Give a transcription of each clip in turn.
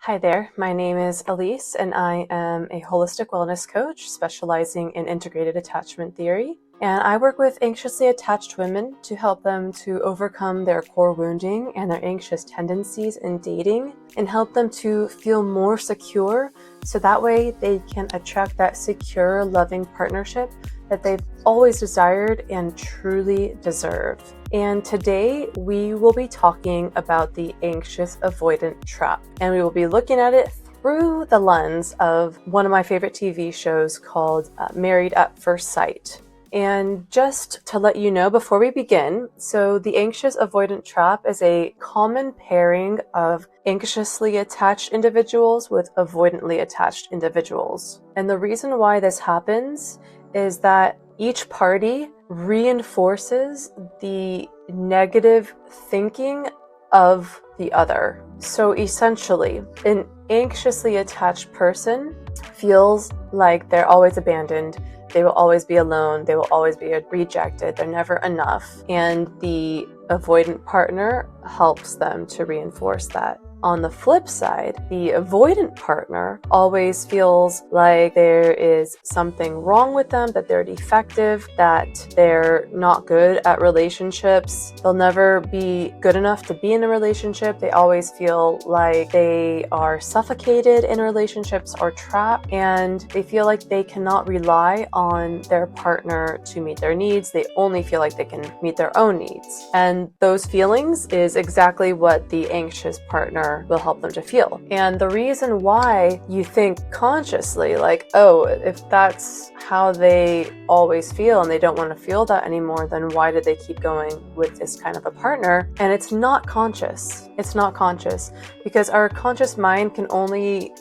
Hi there, my name is Elise and I am a holistic wellness coach specializing in integrated attachment theory. And I work with anxiously attached women to help them to overcome their core wounding and their anxious tendencies in dating and help them to feel more secure so that way they can attract that secure, loving partnership that they've always desired and truly deserve. And today we will be talking about the anxious-avoidant trap, and we will be looking at it through the lens of one of my favorite TV shows called Married at First Sight. And just to let you know before we begin, so the anxious-avoidant trap is a common pairing of anxiously attached individuals with avoidantly attached individuals. And the reason why this happens is that each party reinforces the negative thinking of the other. So essentially, an anxiously attached person feels like they're always abandoned, they will always be alone, they will always be rejected, they're never enough. And the avoidant partner helps them to reinforce that. On the flip side, the avoidant partner always feels like there is something wrong with them, that they're defective, that they're not good at relationships. They'll never be good enough to be in a relationship. They always feel like they are suffocated in relationships or trapped, and they feel like they cannot rely on their partner to meet their needs. They only feel like they can meet their own needs. And those feelings is exactly what the anxious partner will help them to feel. And the reason why you think consciously, like, oh, if that's how they always feel and they don't want to feel that anymore, then why did they keep going with this kind of a partner? And it's not conscious. It's not conscious because our conscious mind only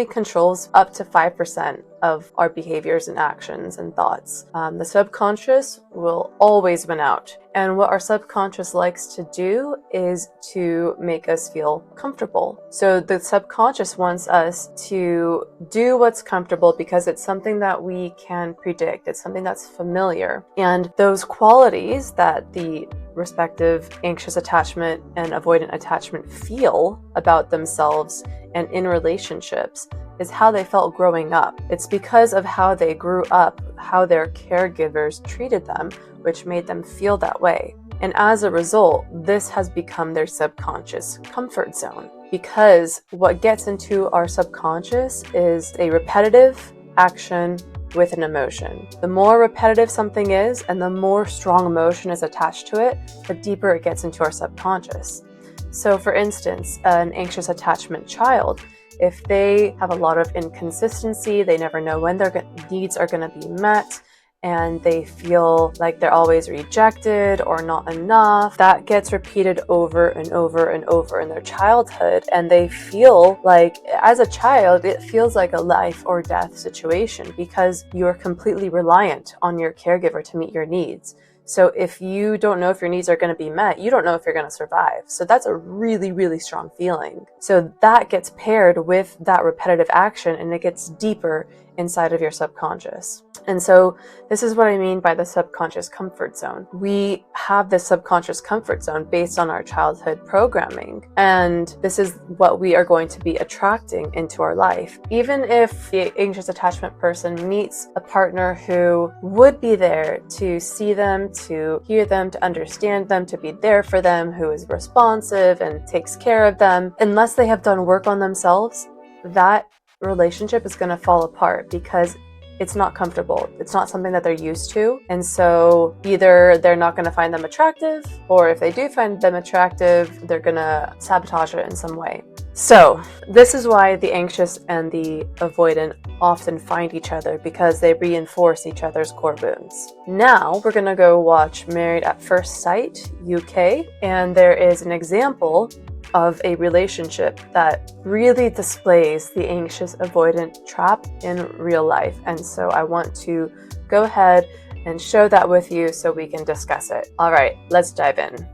controls up to 5% of our behaviors and actions and thoughts. The subconscious will always win out. And what our subconscious likes to do is to make us feel comfortable. So the subconscious wants us to do what's comfortable because it's something that we can predict. It's something that's familiar. And those qualities that the respective anxious attachment and avoidant attachment feel about themselves and in relationships is how they felt growing up. It's because of how they grew up, how their caregivers treated them, which made them feel that way. And as a result, this has become their subconscious comfort zone, because what gets into our subconscious is a repetitive action with an emotion. The more repetitive something is and the more strong emotion is attached to it, the deeper it gets into our subconscious. So for instance, an anxious attachment child, if they have a lot of inconsistency, they never know when their needs are going to be met, and they feel like they're always rejected or not enough, that gets repeated over and over and over in their childhood. And they feel like, as a child, it feels like a life or death situation because you're completely reliant on your caregiver to meet your needs. So if you don't know if your needs are going to be met, you don't know if you're going to survive. So that's a really, really strong feeling. So that gets paired with that repetitive action and it gets deeper inside of your subconscious. And so this is what I mean by the subconscious comfort zone. We have this subconscious comfort zone based on our childhood programming. And this is what we are going to be attracting into our life. Even if the anxious attachment person meets a partner who would be there to see them, to hear them, to understand them, to be there for them, who is responsive and takes care of them, unless they have done work on themselves, that relationship is going to fall apart because it's not comfortable. It's not something that they're used to. And so either they're not going to find them attractive, or if they do find them attractive, they're going to sabotage it in some way. So this is why the anxious and the avoidant often find each other, because they reinforce each other's core wounds. Now we're going to go watch Married at First Sight UK, and there is an example of a relationship that really displays the anxious avoidant trap in real life. And so I want to go ahead and show that with you so we can discuss it. All right, let's dive in.